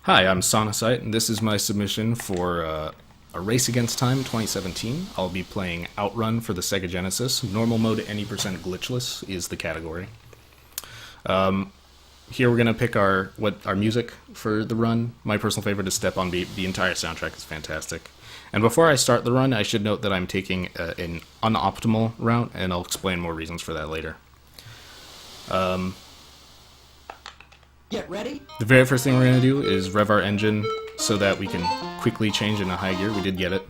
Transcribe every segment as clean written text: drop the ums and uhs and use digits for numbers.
Hi, I'm Sonosite, and this is my submission for a Race Against Time 2017. I'll be playing OutRun for the Sega Genesis. Normal mode, any percent glitchless is the category. Here we're gonna pick our music for the run. My personal favorite is Step on Beat. The entire soundtrack is fantastic. And before I start the run, I should note that I'm taking an unoptimal route, and I'll explain more reasons for that later. Get ready. The very first thing we're going to do is rev our engine so that we can quickly change into high gear. We did get it.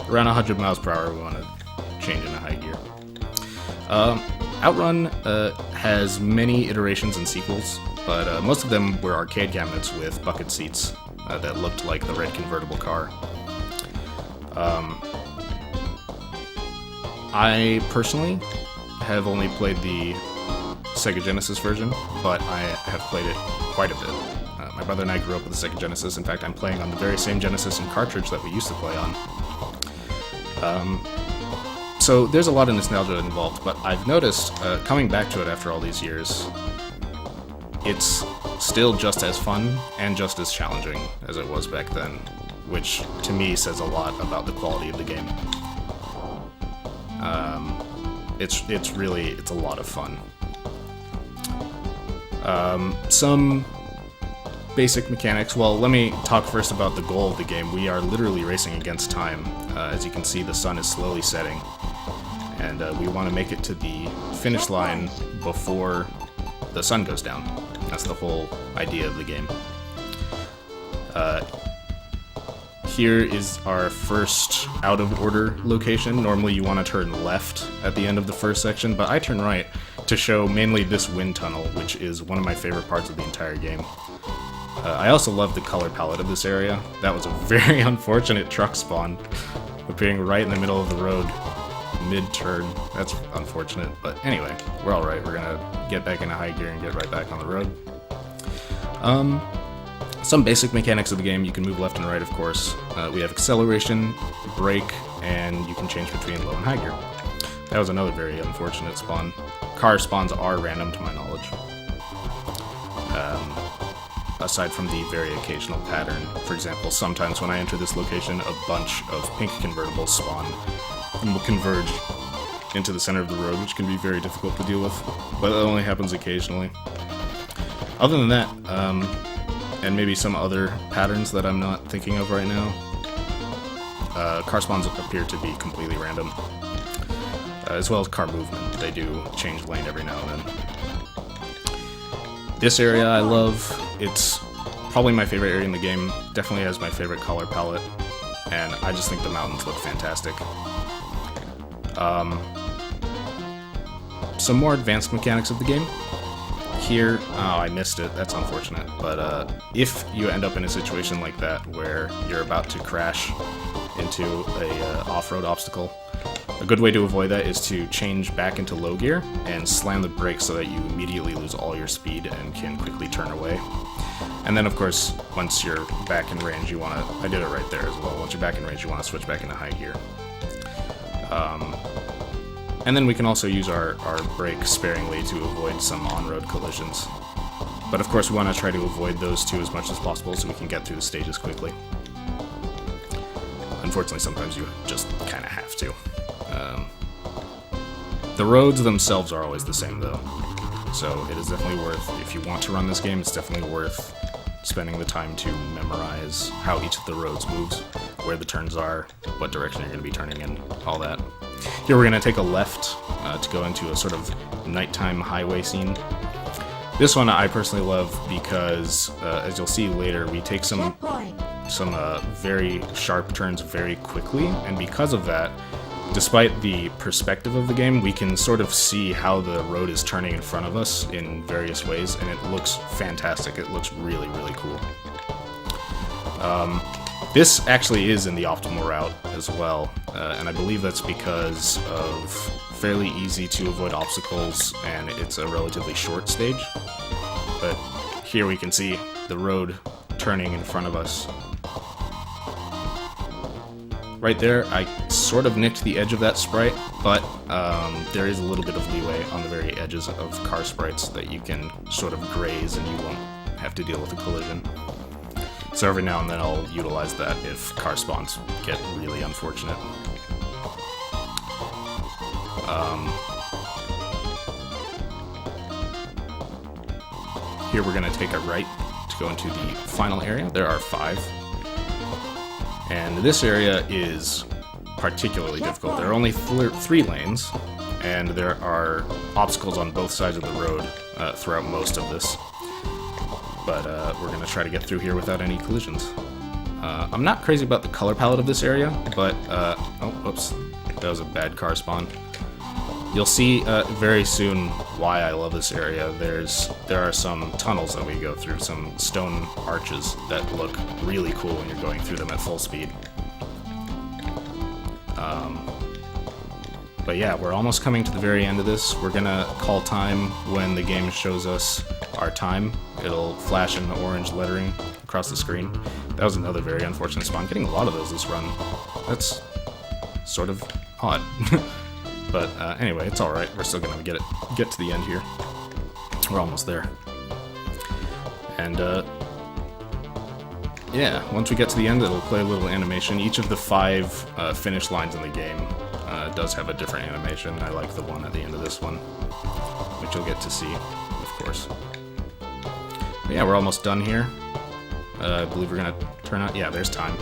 Around 100 miles per hour we want to change into high gear. OutRun has many iterations and sequels, but most of them were arcade cabinets with bucket seats that looked like the red convertible car. I personally have only played the Sega Genesis version, but I have played it quite a bit. My brother and I grew up with the Sega Genesis. In fact, I'm playing on the very same Genesis and cartridge that we used to play on. So there's a lot of nostalgia involved, but I've noticed, coming back to it after all these years, it's still just as fun and just as challenging as it was back then, which to me says a lot about the quality of the game. It's a lot of fun. Some basic mechanics. Well, let me talk first about the goal of the game. We are literally racing against time. As you can see, the sun is slowly setting, and we want to make it to the finish line before the sun goes down. That's the whole idea of the game. Here is our first out-of-order location. Normally you want to turn left at the end of the first section, but I turn right to show mainly this wind tunnel, which is one of my favorite parts of the entire game. I also love the color palette of this area. That was a very unfortunate truck spawn, appearing right in the middle of the road, mid-turn. That's unfortunate, but anyway, we're alright. We're gonna get back into high gear and get right back on the road. Some basic mechanics of the game. You can move left and right, of course. We have acceleration, brake, and you can change between low and high gear. That was another very unfortunate spawn. Car spawns are random to my knowledge. Aside from the very occasional pattern. For example, sometimes when I enter this location, a bunch of pink convertibles spawn and will converge into the center of the road, which can be very difficult to deal with, but that only happens occasionally. Other than that, and maybe some other patterns that I'm not thinking of right now, car spawns appear to be completely random. As well as car movement. They do change lane every now and then. This area I love. It's probably my favorite area in the game. Definitely has my favorite color palette. And I just think the mountains look fantastic. Some more advanced mechanics of the game. Here, oh, I missed it. That's unfortunate. But if you end up in a situation like that where you're about to crash into a off-road obstacle, a good way to avoid that is to change back into low gear and slam the brakes so that you immediately lose all your speed and can quickly turn away. And then, of course, once you're back in range, you want to... I did it right there as well. Once you're back in range, you want to switch back into high gear. And then we can also use our brake sparingly to avoid some on-road collisions. But of course, we want to try to avoid those two as much as possible so we can get through the stages quickly. Unfortunately, sometimes you just kind of have to. The roads themselves are always the same, though. So it is definitely worth, if you want to run this game, it's definitely worth spending the time to memorize how each of the roads moves, where the turns are, what direction you're going to be turning in, all that. Here we're going to take a left to go into a sort of nighttime highway scene. This one I personally love because, as you'll see later, we take some very sharp turns very quickly, and because of that, despite the perspective of the game, we can sort of see how the road is turning in front of us in various ways, and it looks fantastic. It looks really, really cool. This actually is in the optimal route as well, and I believe that's because of fairly easy to avoid obstacles, and it's a relatively short stage. But here we can see the road turning in front of us. Right there, I sort of nicked the edge of that sprite, but there is a little bit of leeway on the very edges of car sprites that you can sort of graze and you won't have to deal with a collision. So every now and then I'll utilize that if car spawns get really unfortunate. Here we're going to take a right to go into the final area. There are 5. And this area is particularly difficult. There are only 3 lanes, and there are obstacles on both sides of the road throughout most of this. But we're going to try to get through here without any collisions. I'm not crazy about the color palette of this area, but... oh, oops. That was a bad car spawn. You'll see very soon why I love this area. There are some tunnels that we go through, some stone arches that look really cool when you're going through them at full speed. But yeah, we're almost coming to the very end of this. We're gonna call time when the game shows us our time. It'll flash in orange lettering across the screen. That was another very unfortunate spawn. Getting a lot of those this run. That's sort of odd. But anyway, it's alright. We're still gonna get to the end here. We're almost there. And yeah, once we get to the end, it'll play a little animation. Each of the 5 finish lines in the game does have a different animation. I like the one at the end of this one, which you'll get to see, of course. But yeah, we're almost done here. I believe we're gonna turn out. Yeah, there's time.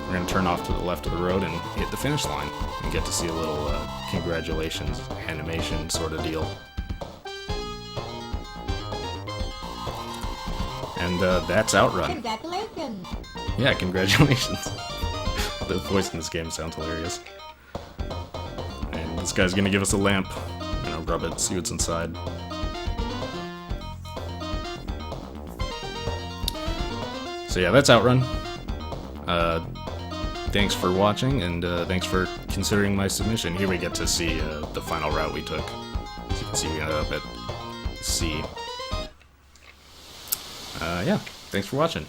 We're gonna turn off to the left of the road and hit the finish line and get to see a little congratulations animation sort of deal. And that's OutRun. Congratulations! Yeah, congratulations. The voice in this game sounds hilarious. And this guy's gonna give us a lamp. You know, rub it, see what's inside. So yeah, that's OutRun. Thanks for watching, and thanks for considering my submission. Here we get to see the final route we took. As you can see, we ended up at C. Yeah, thanks for watching.